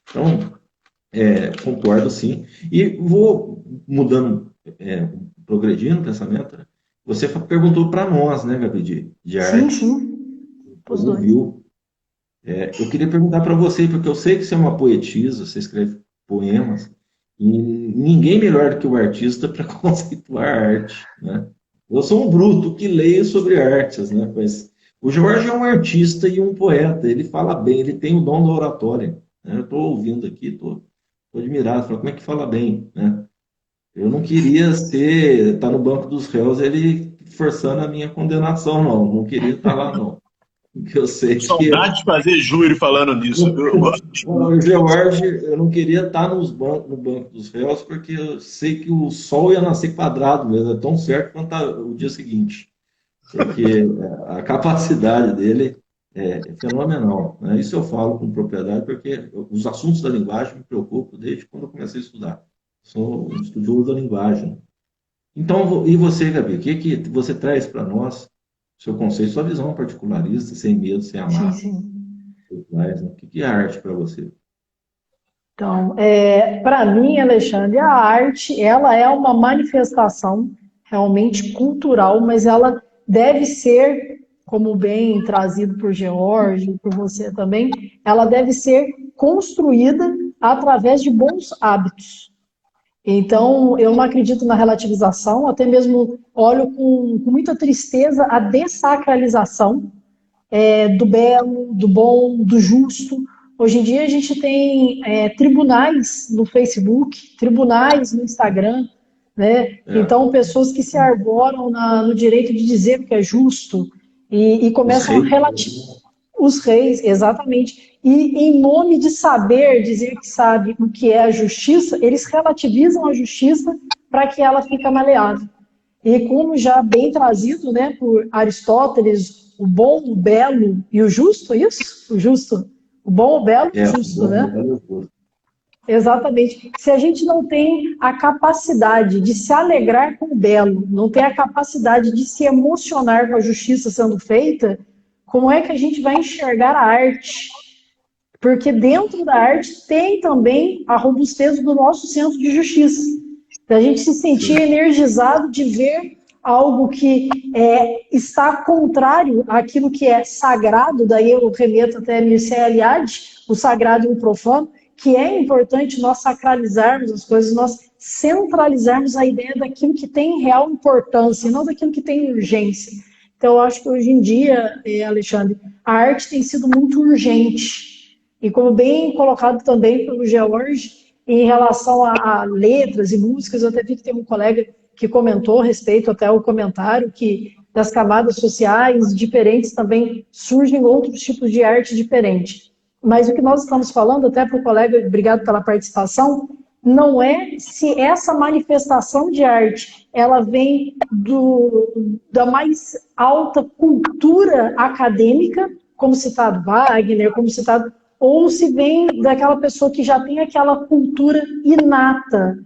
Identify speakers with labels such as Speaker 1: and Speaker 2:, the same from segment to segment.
Speaker 1: Então, concordo sim. E vou mudando, progredindo o pensamento, né? Você perguntou para nós, né, Gabi, de
Speaker 2: Sim,
Speaker 1: arte,
Speaker 2: sim, os
Speaker 1: como
Speaker 2: dois.
Speaker 1: viu. Eu queria perguntar para você, porque eu sei que você é uma poetisa, você escreve poemas, e ninguém melhor do que o artista para conceituar a arte, né? Eu sou um bruto que leio sobre artes, né? Mas o Jorge é um artista e um poeta, ele fala bem, ele tem o dom da oratória, né? Eu estou ouvindo aqui, estou admirado, falo, como é que fala bem, né? Eu não queria estar no banco dos réus, ele forçando a minha condenação, não. Não queria estar lá, não. Porque eu sei que
Speaker 2: Saudade de fazer júri falando nisso. Eu gosto de
Speaker 1: o George, eu não queria estar no banco dos réus, porque eu sei que o sol ia nascer quadrado mesmo, é tão certo quanto o dia seguinte. Porque a capacidade dele é fenomenal, né? Isso eu falo com propriedade, porque os assuntos da linguagem me preocupam desde quando eu comecei a estudar. Sou um estudioso da linguagem. Então, e você, Gabi, o que, que você traz para nós, seu conceito, sua visão particularista, sem medo, sem
Speaker 2: Sim,
Speaker 1: amarra,
Speaker 2: sim.
Speaker 1: por trás, né? O que, que é arte para você?
Speaker 2: Então, para mim, Alexandre, a arte, ela é uma manifestação realmente cultural, mas ela deve ser, como bem trazido por George e por você também, ela deve ser construída através de bons hábitos. Então, eu não acredito na relativização, até mesmo olho com muita tristeza a dessacralização do belo, do bom, do justo. Hoje em dia a gente tem tribunais no Facebook, tribunais no Instagram, né?
Speaker 1: É,
Speaker 2: Então, pessoas que se arboram no direito de dizer o que é justo e
Speaker 1: os
Speaker 2: começam a
Speaker 1: reis,
Speaker 2: relativizar os reis, exatamente. E em nome de saber dizer que sabe o que é a justiça, eles relativizam a justiça para que ela fique maleável. E como já bem trazido, né, por Aristóteles, o bom, o belo e o justo, é isso? O justo, o bom, o belo e o
Speaker 1: o
Speaker 2: justo,
Speaker 1: bom, o
Speaker 2: né?
Speaker 1: belo e o justo.
Speaker 2: Exatamente. Se a gente não tem a capacidade de se alegrar com o belo, não tem a capacidade de se emocionar com a justiça sendo feita, como é que a gente vai enxergar a arte? Porque dentro da arte tem também a robustez do nosso senso de justiça. Da gente se sentir
Speaker 1: Sim.
Speaker 2: energizado de ver algo que está contrário àquilo que é sagrado, daí eu remeto até Mircea Eliade, o sagrado e o profano, que é importante nós sacralizarmos as coisas, nós centralizarmos a ideia daquilo que tem real importância, e não daquilo que tem urgência. Então, eu acho que hoje em dia, Alexandre, a arte tem sido muito urgente. E como bem colocado também pelo George, em relação a letras e músicas, eu até vi que tem um colega que comentou a respeito até o comentário que das camadas sociais diferentes também surgem outros tipos de arte diferente. Mas o que nós estamos falando, até para o colega, obrigado pela participação, não é se essa manifestação de arte ela vem da mais alta cultura acadêmica, como citado Wagner, como citado, ou se vem daquela pessoa que já tem aquela cultura inata.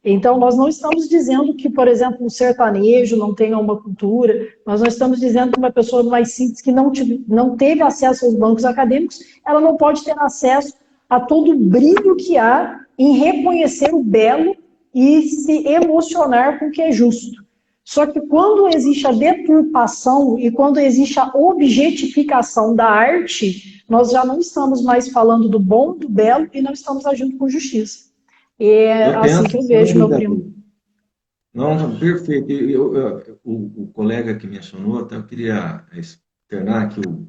Speaker 2: Então, nós não estamos dizendo que, por exemplo, um sertanejo não tenha uma cultura, nós não estamos dizendo que uma pessoa mais simples que não teve acesso aos bancos acadêmicos, ela não pode ter acesso a todo o brilho que há em reconhecer o belo e se emocionar com o que é justo. Só que quando existe a deturpação e quando existe a objetificação da arte, nós já não estamos mais falando do bom, do belo e não estamos agindo com justiça. É
Speaker 1: Eu
Speaker 2: assim que
Speaker 1: penso
Speaker 2: eu vejo,
Speaker 1: assim,
Speaker 2: meu primo.
Speaker 1: Gabi. Não, não, perfeito. O colega que mencionou, até eu queria externar aqui o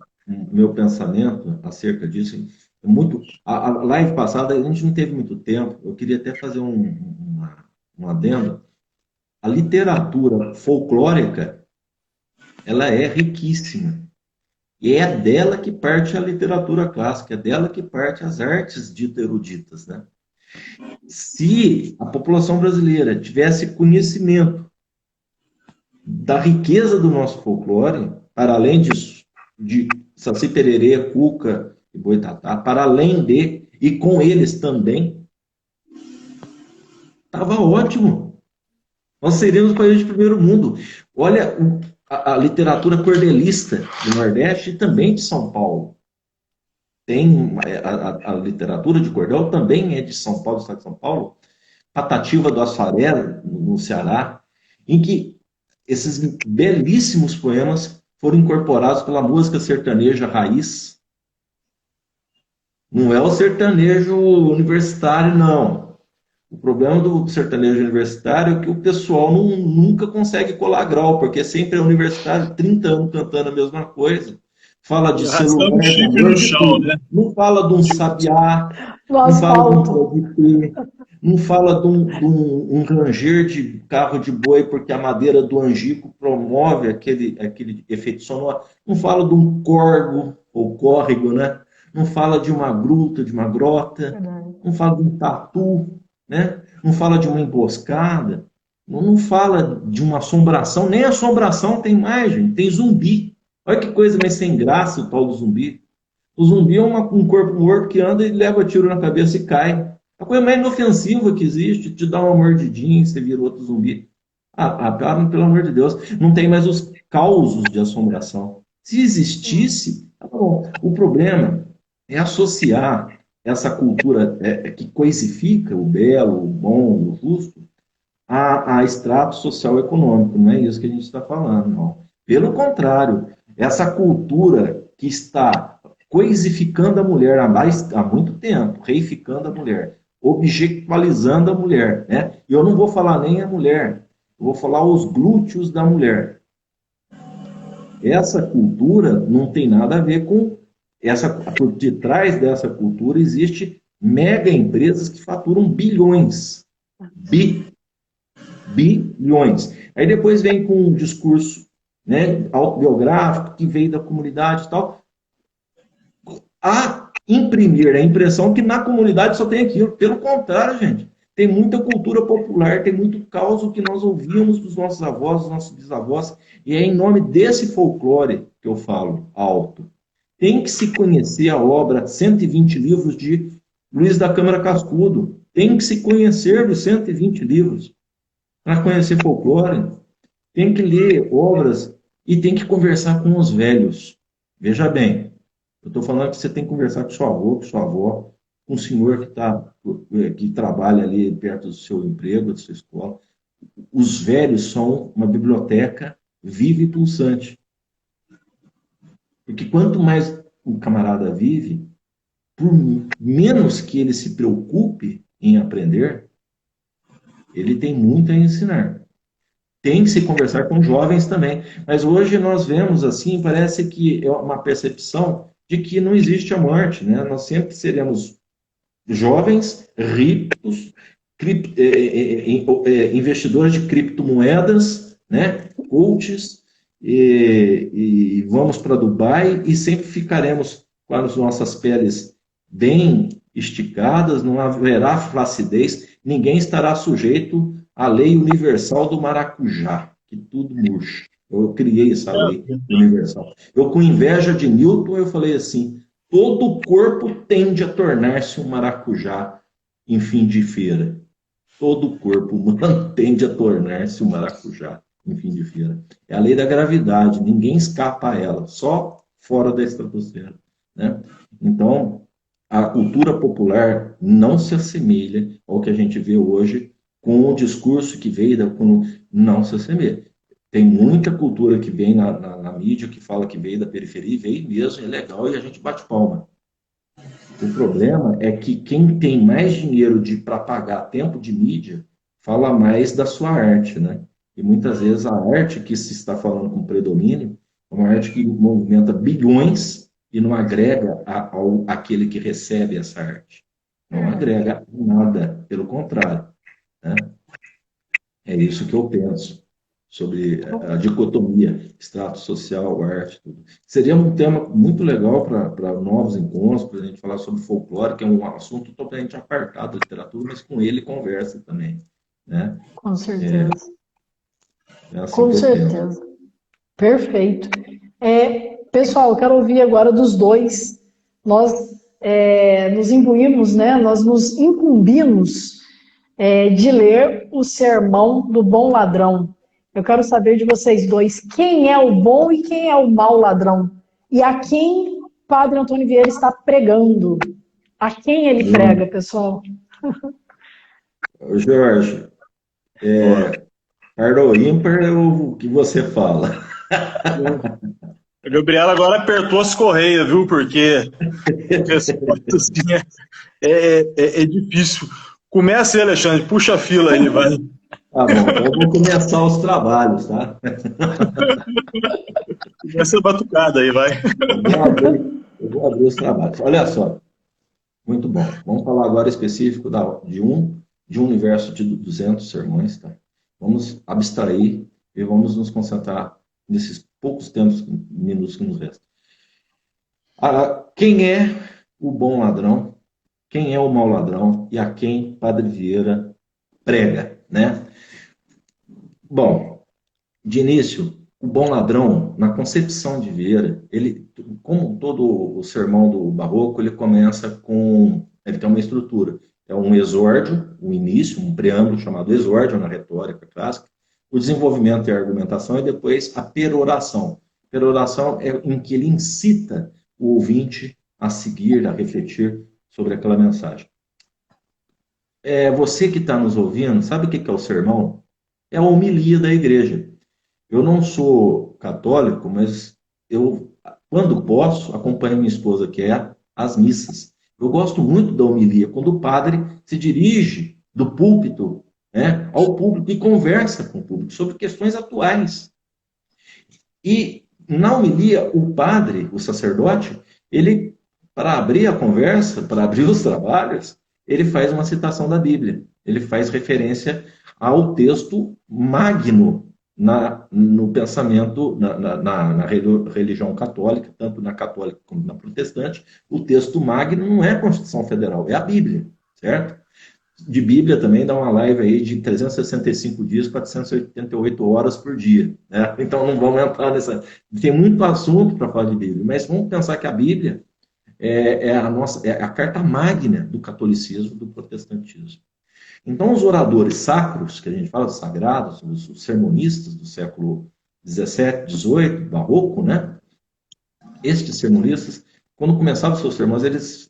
Speaker 1: meu pensamento acerca disso. É muito, a live passada a gente não teve muito tempo, eu queria até fazer um adendo. A literatura folclórica, ela é riquíssima. E é dela que parte a literatura clássica, é dela que parte as artes dito eruditas, né? Se a população brasileira tivesse conhecimento da riqueza do nosso folclore, para além de Saci Pererê, Cuca e Boitatá, para além de, e com eles também, estava ótimo. Nós seríamos um país de primeiro mundo. Olha a literatura cordelista do Nordeste e também de São Paulo. tem a literatura de cordel também é de São Paulo, do estado de São Paulo, Patativa do Assaré, no Ceará, em que esses belíssimos poemas foram incorporados pela música sertaneja raiz. Não é o sertanejo universitário, não. O problema do sertanejo universitário é que o pessoal nunca consegue colar grau, porque sempre é universitário, 30 anos cantando a mesma coisa. Fala de
Speaker 3: Arrastando
Speaker 1: celular, de
Speaker 3: chifre
Speaker 1: amor,
Speaker 3: no
Speaker 1: de
Speaker 3: chão,
Speaker 1: tudo.
Speaker 3: né?
Speaker 1: Não fala de um sabiá,
Speaker 2: No
Speaker 1: não fala de um
Speaker 2: asfalto.
Speaker 1: pode ter, não fala de um ranger de carro de boi, porque a madeira do angico promove aquele efeito sonoro. Não fala de um corgo, ou córrego, né? Não fala de uma gruta, de uma grota.
Speaker 2: Verdade.
Speaker 1: Não fala de um tatu, né? Não fala de uma emboscada. Não fala de uma assombração. Nem assombração tem mais, gente. Tem zumbi. Olha que coisa mais sem graça o tal do zumbi. O zumbi é um corpo morto que anda e leva tiro na cabeça e cai. A coisa mais inofensiva que existe, te dá uma mordidinha e você vira outro zumbi. Pelo amor de Deus, não tem mais os causos de assombração. Se existisse, tá bom. O problema é associar essa cultura que coisifica o belo, o bom, o justo, a extrato social econômico. Não é isso que a gente está falando, não. Pelo contrário, essa cultura que está coisificando a mulher há muito tempo, reificando a mulher, objetificando a mulher, né? E eu não vou falar nem a mulher, eu vou falar os glúteos da mulher. Essa cultura não tem nada a ver com por detrás dessa cultura existe mega empresas que faturam bilhões. Bilhões. Aí depois vem com um discurso, né, autobiográfico que veio da comunidade e tal, a imprimir a impressão que na comunidade só tem aquilo. Pelo contrário, gente, tem muita cultura popular, tem muito caos que nós ouvíamos dos nossos avós, dos nossos bisavós, e é em nome desse folclore que eu falo alto. Tem que se conhecer a obra 120 livros de Luiz da Câmara Cascudo. Tem que se conhecer os 120 livros para conhecer folclore. Tem que ler obras e tem que conversar com os velhos. Veja bem, eu estou falando que você tem que conversar com seu avô, com sua avó, com o senhor que trabalha ali perto do seu emprego, da sua escola. Os velhos são uma biblioteca viva e pulsante. Porque quanto mais o camarada vive, por menos que ele se preocupe em aprender, ele tem muito a ensinar. Tem que se conversar com jovens também. Mas hoje nós vemos assim, parece que é uma percepção de que não existe a morte, né? Nós sempre seremos jovens, ricos, investidores de criptomoedas, né? Coaches, e vamos para Dubai e sempre ficaremos com as nossas peles bem esticadas, não haverá flacidez, ninguém estará sujeito à lei universal do maracujá, que tudo murcha. Eu criei essa lei universal. Eu, com inveja de Newton, eu falei assim, todo corpo tende a tornar-se um maracujá em fim de feira. Todo corpo humano tende a tornar-se um maracujá em fim de feira. É a lei da gravidade, ninguém escapa a ela, só fora da estratosfera, né? Então, a cultura popular não se assemelha ao que a gente vê hoje com o discurso que veio não se assemelha. Tem muita cultura que vem na mídia que fala que veio da periferia, e veio mesmo, é legal, e a gente bate palma. O problema é que quem tem mais dinheiro para pagar tempo de mídia fala mais da sua arte, né? E muitas vezes a arte que se está falando com predomínio é uma arte que movimenta bilhões e não agrega àquele que recebe essa arte. Não agrega nada, pelo contrário, né? É isso que eu penso sobre a dicotomia, extrato social, arte, tudo. Seria um tema muito legal para novos encontros, para a gente falar sobre folclore, que é um assunto totalmente apartado da literatura, mas com ele conversa também, né?
Speaker 2: Com certeza.
Speaker 1: Assim
Speaker 2: Com certeza. Perfeito. Pessoal, eu quero ouvir agora dos dois. Nós nos imbuímos, né? Nós nos incumbimos de ler o Sermão do Bom Ladrão. Eu quero saber de vocês dois, quem é o bom e quem é o mau ladrão? E a quem Padre Antônio Vieira está pregando? A quem ele prega, pessoal?
Speaker 1: Jorge, par ou ímpar é o que você fala.
Speaker 3: A Gabriela agora apertou as correias, viu? Porque a resposta assim, é difícil. Comece aí, Alexandre, puxa a fila aí, vai.
Speaker 1: Tá bom, então eu vou começar os trabalhos, tá?
Speaker 3: Começa a batucada aí, vai.
Speaker 1: Eu vou abrir os trabalhos. Olha só, muito bom. Vamos falar agora específico de um universo de 200 sermões, tá? Vamos abstrair e vamos nos concentrar nesses poucos minutos que nos restam. Quem é o bom ladrão? Quem é o mau ladrão? E a quem Padre Vieira prega, né? Bom, de início, o bom ladrão, na concepção de Vieira, ele, como todo o sermão do Barroco, ele começa com, ele tem uma estrutura, é um exórdio, um início, um preâmbulo chamado exórdio na retórica clássica, o desenvolvimento e a argumentação, e depois a peroração. Peroração é em que ele incita o ouvinte a seguir, a refletir sobre aquela mensagem. Você que está nos ouvindo, sabe o que é o sermão? É a homilia da igreja. Eu não sou católico, mas eu, quando posso, acompanho minha esposa, que é as missas. Eu gosto muito da homilia, quando o padre se dirige do púlpito, né, ao público e conversa com o público sobre questões atuais. E na homilia, o padre, o sacerdote, ele, para abrir a conversa, para abrir os trabalhos, ele faz uma citação da Bíblia. Ele faz referência ao texto magno no pensamento, na religião católica, tanto na católica como na protestante. O texto magno não é a Constituição Federal, é a Bíblia, certo? De Bíblia também dá uma live aí de 365 dias, 488 horas por dia, né? Então não vamos entrar nessa... Tem muito assunto para falar de Bíblia, mas vamos pensar que a Bíblia é a carta magna do catolicismo, do protestantismo. Então, os oradores sacros, que a gente fala, os sagrados, os sermonistas do século XVII, XVIII, barroco, né? Estes sermonistas, quando começavam os seus sermões, eles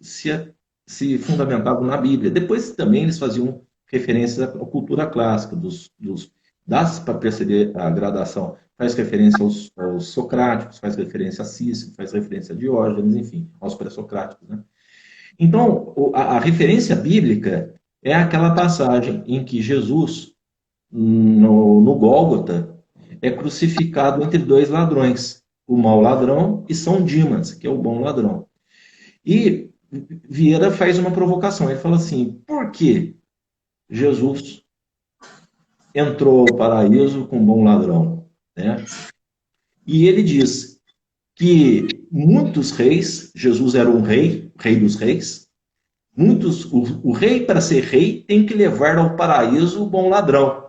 Speaker 1: se fundamentavam na Bíblia. Depois também eles faziam referência à cultura clássica, para perceber a gradação, faz referência aos socráticos, faz referência a Cícero, faz referência a Diógenes, enfim, aos pré-socráticos, né? Então, a referência bíblica é aquela passagem em que Jesus, no Gólgota, é crucificado entre dois ladrões, o mau ladrão e São Dimas, que é o bom ladrão. E Vieira faz uma provocação, ele fala assim, por que Jesus entrou ao paraíso com um bom ladrão, né? E ele diz que muitos reis, Jesus era um rei, rei dos reis, o rei, para ser rei, tem que levar ao paraíso o bom ladrão.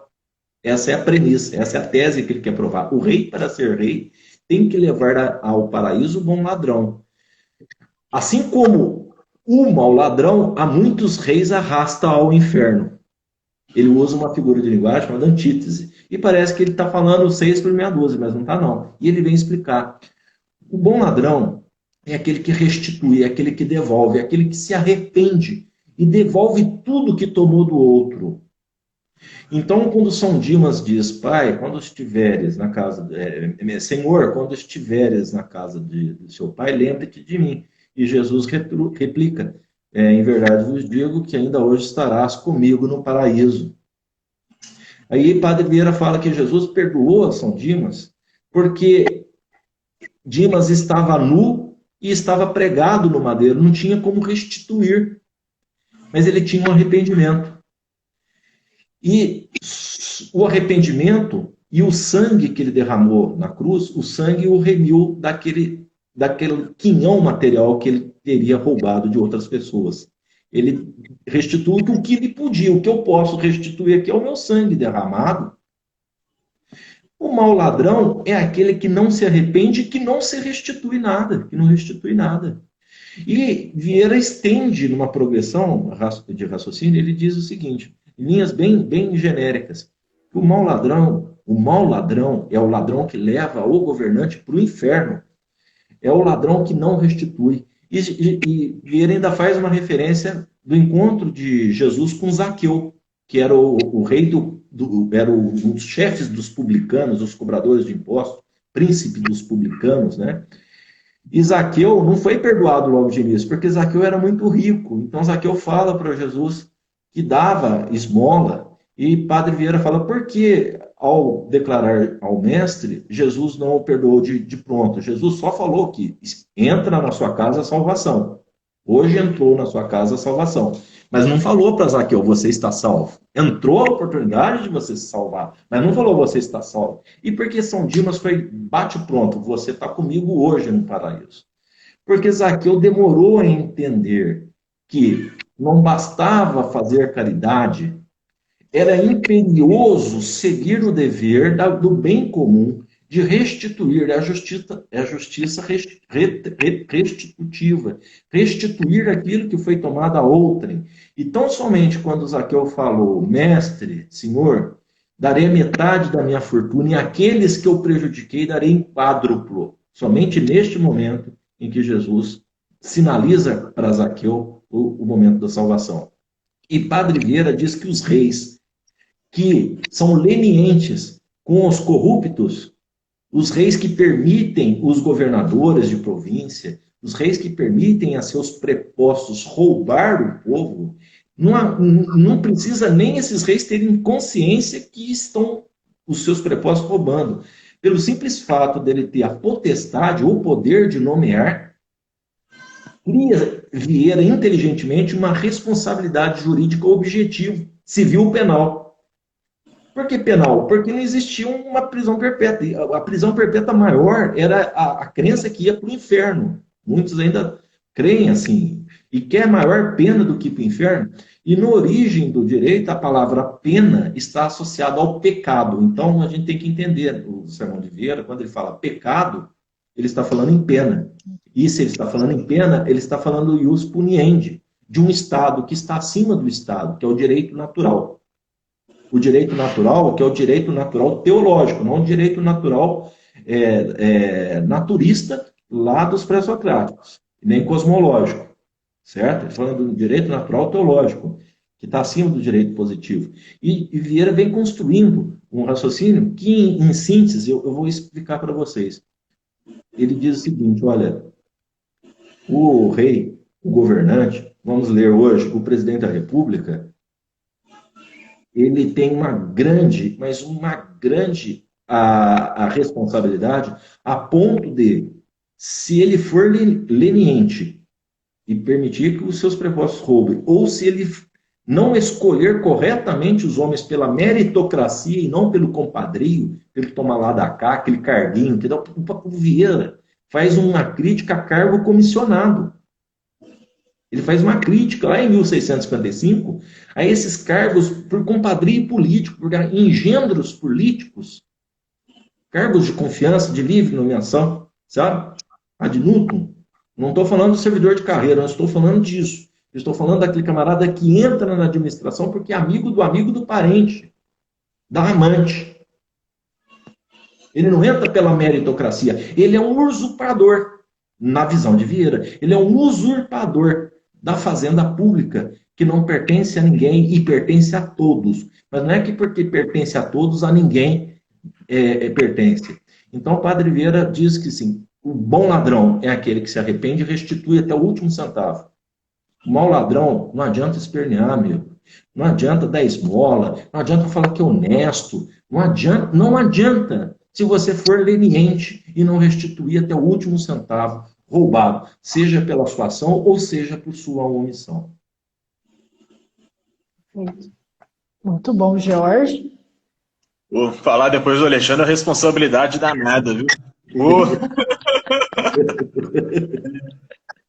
Speaker 1: Essa é a premissa, essa é a tese que ele quer provar. O rei, para ser rei, tem que levar ao paraíso o bom ladrão. Assim como o mau ladrão, a muitos reis arrasta ao inferno. Ele usa uma figura de linguagem chamada antítese. E parece que ele está falando 6 por meia dúzia, mas não está não. E ele vem explicar. O bom ladrão é aquele que restitui, é aquele que devolve, é aquele que se arrepende e devolve tudo que tomou do outro. Então, quando São Dimas diz, Pai, quando estiveres na casa, Senhor, quando estiveres na casa do seu Pai, lembre-te de mim. E Jesus replica, em verdade vos digo que ainda hoje estarás comigo no paraíso. Aí Padre Vieira fala que Jesus perdoou a São Dimas porque Dimas estava nu e estava pregado no madeiro, não tinha como restituir. Mas ele tinha um arrependimento. E o arrependimento e o sangue que ele derramou na cruz, o sangue o remiu daquele quinhão material que ele teria roubado de outras pessoas. Ele restitui o que ele podia, o que eu posso restituir aqui é o meu sangue derramado. O mau ladrão é aquele que não se arrepende, que não se restitui nada, que não restitui nada. E Vieira estende numa progressão de raciocínio, ele diz o seguinte, em linhas bem genéricas, que o mau ladrão é o ladrão que leva o governante para o inferno. é o ladrão que não restitui. E ele ainda faz uma referência do encontro de Jesus com Zaqueu, que era o rei era um dos chefes dos publicanos, os cobradores de impostos, príncipe dos publicanos, né? E Zaqueu não foi perdoado logo de início, porque Zaqueu era muito rico. Então Zaqueu fala para Jesus que dava esmola, e Padre Vieira fala, por que ao declarar ao mestre, Jesus não o perdoou de pronto? Jesus só falou que entra na sua casa a salvação. Hoje entrou na sua casa a salvação. Mas não falou para Zaqueu, você está salvo. Entrou a oportunidade de você se salvar, mas não falou, você está salvo. E porque São Dimas foi bate pronto, você está comigo hoje no paraíso. Porque Zaqueu demorou a entender que não bastava fazer caridade, era imperioso seguir o dever do bem comum de restituir a justiça restitutiva, restituir aquilo que foi tomado a outrem. E tão somente quando Zaqueu falou, mestre, senhor, darei a metade da minha fortuna e aqueles que eu prejudiquei darei em quádruplo. Somente neste momento em que Jesus sinaliza para Zaqueu o momento da salvação. E Padre Vieira diz que os reis que são lenientes com os corruptos, os reis que permitem os governadores de província, os reis que permitem a seus prepostos roubar o povo, não precisa nem esses reis terem consciência que estão os seus prepostos roubando. Pelo simples fato dele ter a potestade ou poder de nomear, cria Vieira inteligentemente uma responsabilidade jurídica objetiva, civil penal. Por que penal? Porque não existia uma prisão perpétua. A prisão perpétua maior era a crença que ia para o inferno. Muitos ainda creem assim. E quer maior pena do que para o inferno? E na origem do direito, a palavra pena está associada ao pecado. Então, a gente tem que entender o Sermão de Vieira, quando ele fala pecado, ele está falando em pena. E se ele está falando em pena, ele está falando ius puniendi, de um Estado que está acima do Estado, que é o direito natural. O direito natural, que é o direito natural teológico, não o direito natural naturista lá dos pré-socráticos, nem cosmológico, certo? Estou falando do direito natural teológico, que está acima do direito positivo. E Vieira vem construindo um raciocínio que, em síntese, eu vou explicar para vocês. Ele diz o seguinte, olha, o rei, o governante, vamos ler hoje, o presidente da República, ele tem uma grande, mas uma grande a responsabilidade a ponto de, se ele for leniente e permitir que os seus prepostos roubem, ou se ele não escolher corretamente os homens pela meritocracia e não pelo compadrio, pelo tomar lá da cá, aquele carguinho, que dá o Vieira faz uma crítica a cargo comissionado. Ele faz uma crítica lá em 1655 a esses cargos por compadrio político, por engendros políticos, cargos de confiança, de livre nomeação, sabe? Ad nutum. Não estou falando do servidor de carreira, não estou falando disso. Eu estou falando daquele camarada que entra na administração porque é amigo do parente, da amante. Ele não entra pela meritocracia. Ele é um usurpador, na visão de Vieira. Ele é um usurpador da fazenda pública, que não pertence a ninguém e pertence a todos. Mas não é que porque pertence a todos, a ninguém pertence. Então, o Padre Vieira diz que, sim, o bom ladrão é aquele que se arrepende e restitui até o último centavo. O mau ladrão, não adianta espernear, amigo. Não adianta dar esmola, não adianta falar que é honesto, não adianta se você for leniente e não restituir até o último centavo roubado, seja pela sua ação ou seja por sua omissão.
Speaker 2: Muito bom, Jorge.
Speaker 3: Vou falar depois do Alexandre a responsabilidade danada, viu?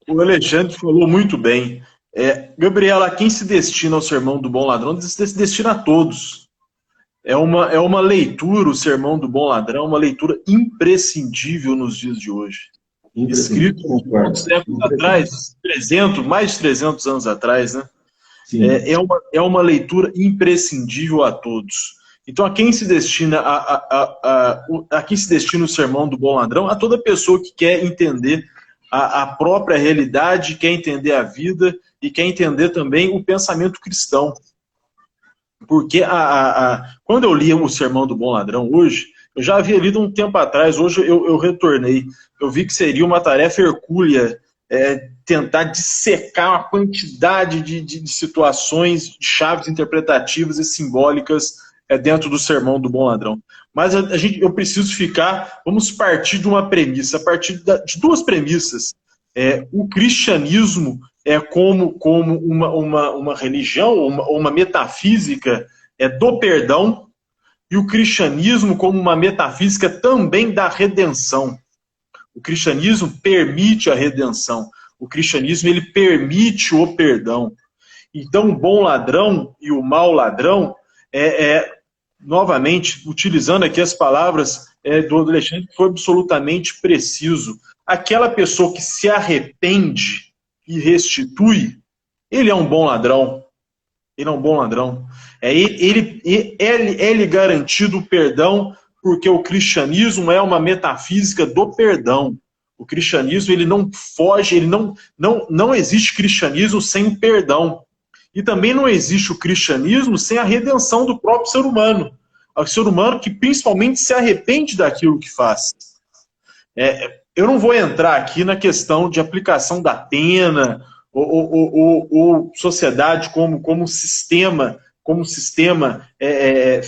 Speaker 3: O Alexandre falou muito bem. Gabriela, quem se destina ao Sermão do Bom Ladrão se destina a todos. É uma leitura, o Sermão do Bom Ladrão, uma leitura imprescindível nos dias de hoje. Escrito séculos atrás, mais de 300 anos atrás, né? É uma leitura imprescindível a todos. Então, a quem se destina a quem se destina o sermão do bom ladrão? A toda pessoa que quer entender a própria realidade, quer entender a vida e quer entender também o pensamento cristão. Porque quando eu li o sermão do bom ladrão hoje, eu já havia lido um tempo atrás, hoje eu retornei. Eu vi que seria uma tarefa hercúlea tentar dissecar uma quantidade de situações, de chaves interpretativas e simbólicas dentro do sermão do bom ladrão. Mas eu preciso vamos partir de uma premissa, a partir de duas premissas. O cristianismo como uma religião, uma metafísica do perdão, e o cristianismo como uma metafísica também da redenção. O cristianismo permite a redenção. O cristianismo ele permite o perdão. Então, o bom ladrão e o mau ladrão novamente, utilizando aqui as palavras do Alexandre, que foi absolutamente preciso. Aquela pessoa que se arrepende e restitui, ele é um bom ladrão. Ele é um bom ladrão. Ele garantido o perdão, porque o cristianismo é uma metafísica do perdão. O cristianismo ele não foge, não existe cristianismo sem o perdão. E também não existe o cristianismo sem a redenção do próprio ser humano. O ser humano que principalmente se arrepende daquilo que faz. Eu não vou entrar aqui na questão de aplicação da pena, ou sociedade como sistema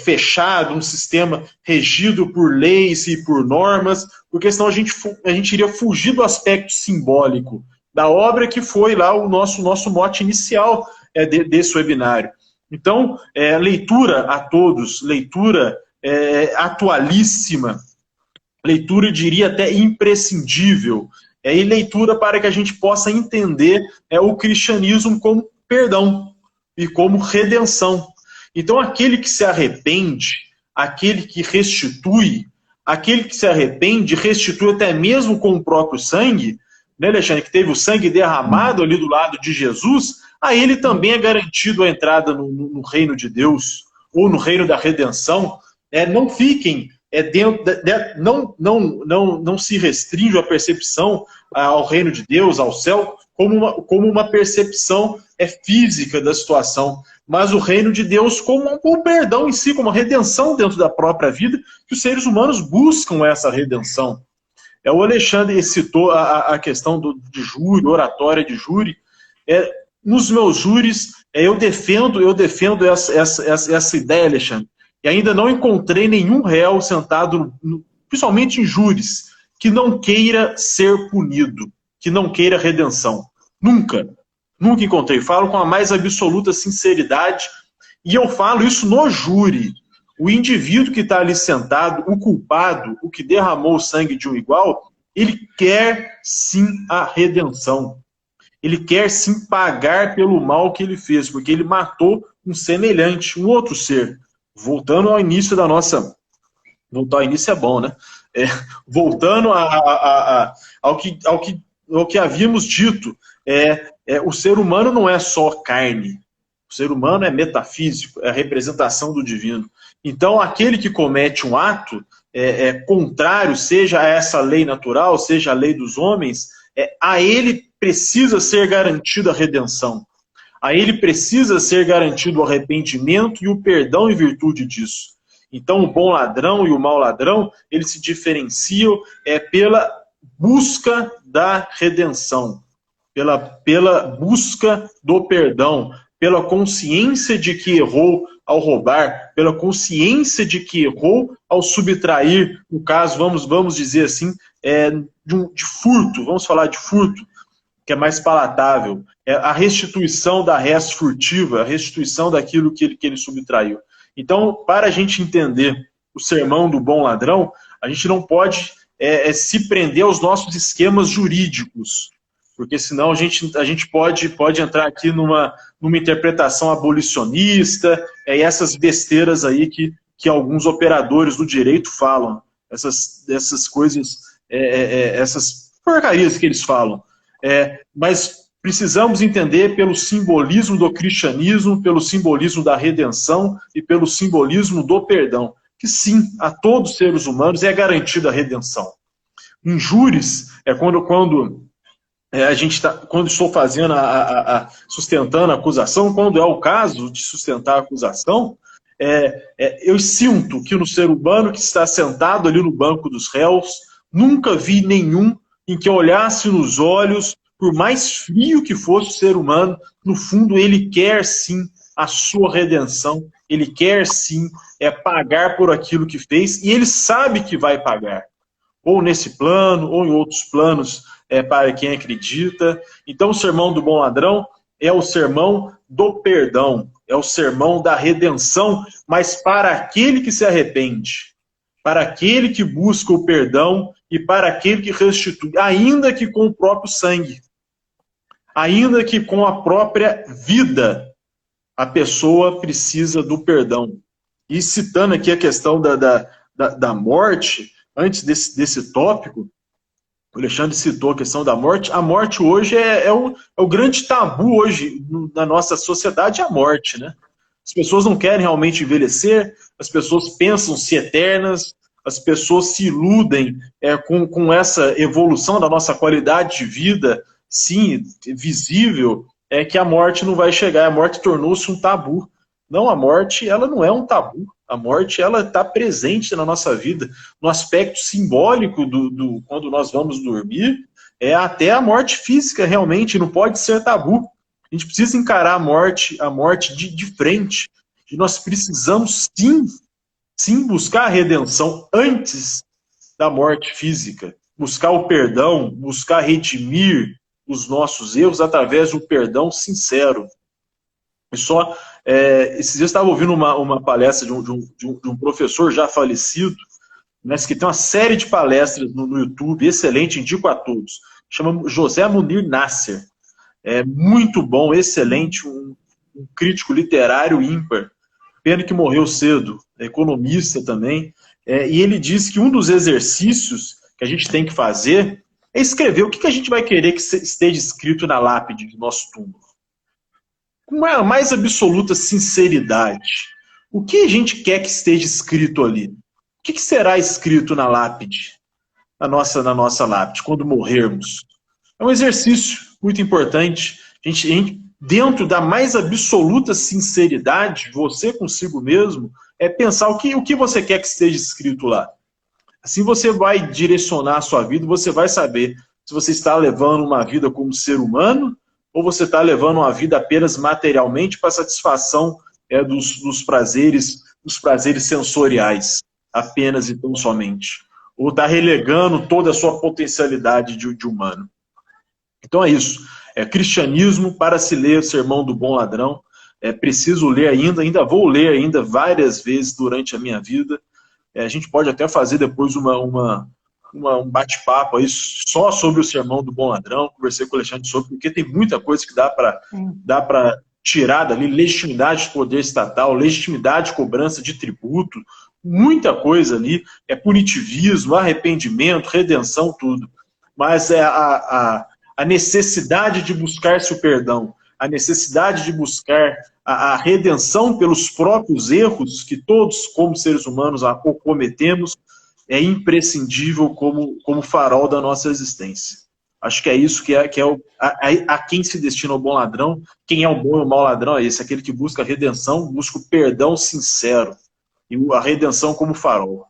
Speaker 3: fechado, um sistema regido por leis e por normas, porque senão a gente iria fugir do aspecto simbólico da obra, que foi lá o nosso mote inicial desse webinário. Então, leitura a todos, leitura atualíssima, leitura, eu diria até imprescindível, e leitura para que a gente possa entender o cristianismo como perdão e como redenção. Então, aquele que se arrepende, aquele que restitui, aquele que se arrepende, restitui até mesmo com o próprio sangue, né, Alexandre, que teve o sangue derramado ali do lado de Jesus, a ele também é garantido a entrada no reino de Deus, ou no reino da redenção. Não fiquem não se restringe a percepção ao reino de Deus, ao céu, como uma percepção física da situação, mas o reino de Deus como o perdão em si, como a redenção dentro da própria vida, que os seres humanos buscam essa redenção. O Alexandre citou a questão de júri, oratória de júri. Nos meus júris, eu defendo essa ideia, Alexandre, e ainda não encontrei nenhum réu sentado, principalmente em júris, que não queira ser punido, que não queira redenção. Nunca encontrei. Falo com a mais absoluta sinceridade, e eu falo isso no júri. O indivíduo que está ali sentado, o culpado, o que derramou o sangue de um igual, ele quer sim a redenção. Ele quer sim pagar pelo mal que ele fez, porque ele matou um semelhante, um outro ser. Voltando ao início da nossa... Voltar ao início é bom, né? Voltando ao que havíamos dito, o ser humano não é só carne. O ser humano é metafísico, é a representação do divino. Então, aquele que comete um ato contrário, seja a essa lei natural, seja a lei dos homens, a ele precisa ser garantida a redenção. A ele precisa ser garantido o arrependimento e o perdão em virtude disso. Então, o bom ladrão e o mau ladrão, eles se diferenciam pela busca da redenção, pela busca do perdão, pela consciência de que errou ao roubar, pela consciência de que errou ao subtrair, no caso, vamos dizer assim, de furto, vamos falar de furto, que é mais palatável, a restituição da res furtiva, a restituição daquilo que ele subtraiu. Então, para a gente entender o sermão do bom ladrão, a gente não pode se prender aos nossos esquemas jurídicos, porque senão a gente pode entrar aqui numa interpretação abolicionista, e essas besteiras aí que alguns operadores do direito falam, essas coisas, essas porcarias que eles falam. Mas precisamos entender pelo simbolismo do cristianismo, pelo simbolismo da redenção e pelo simbolismo do perdão, que sim, a todos os seres humanos é garantida a redenção. Injúries é quando a gente quando estou fazendo sustentando a acusação, quando é o caso de sustentar a acusação, eu sinto que no ser humano que está sentado ali no banco dos réus, nunca vi nenhum em que eu olhasse nos olhos, por mais frio que fosse o ser humano, no fundo ele quer sim a sua redenção, ele quer sim pagar por aquilo que fez, e ele sabe que vai pagar, ou nesse plano, ou em outros planos, para quem acredita. Então o sermão do bom ladrão é o sermão do perdão, é o sermão da redenção, mas para aquele que se arrepende, para aquele que busca o perdão e para aquele que restitui, ainda que com o próprio sangue, ainda que com a própria vida, a pessoa precisa do perdão. E citando aqui a questão da morte, antes desse tópico, o Alexandre citou a questão da morte. A morte hoje é o grande tabu hoje na nossa sociedade, a morte, né? As pessoas não querem realmente envelhecer, as pessoas pensam-se eternas, as pessoas se iludem com essa evolução da nossa qualidade de vida, sim, visível, que a morte não vai chegar. A morte tornou-se um tabu. Não, a morte, ela não é um tabu. A morte, ela está presente na nossa vida, no aspecto simbólico quando nós vamos dormir, até a morte física realmente não pode ser tabu. A gente precisa encarar a morte de frente. E nós precisamos sim buscar a redenção antes da morte física. Buscar o perdão, buscar redimir os nossos erros através do perdão sincero. E só, esses dias eu estava ouvindo uma palestra de um professor já falecido, mas que tem uma série de palestras no YouTube, excelente, indico a todos. Chama José Munir Nasser. É muito bom, excelente, um crítico literário ímpar. Pena que morreu cedo, economista também. E ele diz que um dos exercícios que a gente tem que fazer é escrever o que a gente vai querer que esteja escrito na lápide do nosso túmulo. Com a mais absoluta sinceridade. O que a gente quer que esteja escrito ali? O que será escrito na lápide? Na nossa lápide, quando morrermos? É um exercício muito importante. A gente, dentro da mais absoluta sinceridade, você consigo mesmo, pensar o que você quer que esteja escrito lá. Assim você vai direcionar a sua vida, você vai saber se você está levando uma vida como ser humano, ou você está levando uma vida apenas materialmente para satisfação dos prazeres sensoriais, apenas e tão somente. Ou está relegando toda a sua potencialidade de humano. Então é isso. Cristianismo, para se ler o Sermão do Bom Ladrão, preciso ler ainda vou ler ainda várias vezes durante a minha vida. A gente pode até fazer depois um bate-papo aí só sobre o Sermão do Bom Ladrão, conversei com o Alexandre sobre, porque tem muita coisa que dá para tirar dali, legitimidade de poder estatal, legitimidade de cobrança de tributo, muita coisa ali, punitivismo, arrependimento, redenção, tudo. Mas a necessidade de buscar-se o perdão, a necessidade de buscar a redenção pelos próprios erros que todos, como seres humanos, cometemos, é imprescindível como farol da nossa existência. Acho que é isso que a quem se destina o bom ladrão. Quem é o bom e o mau ladrão é esse, aquele que busca a redenção, busca o perdão sincero, e a redenção como farol.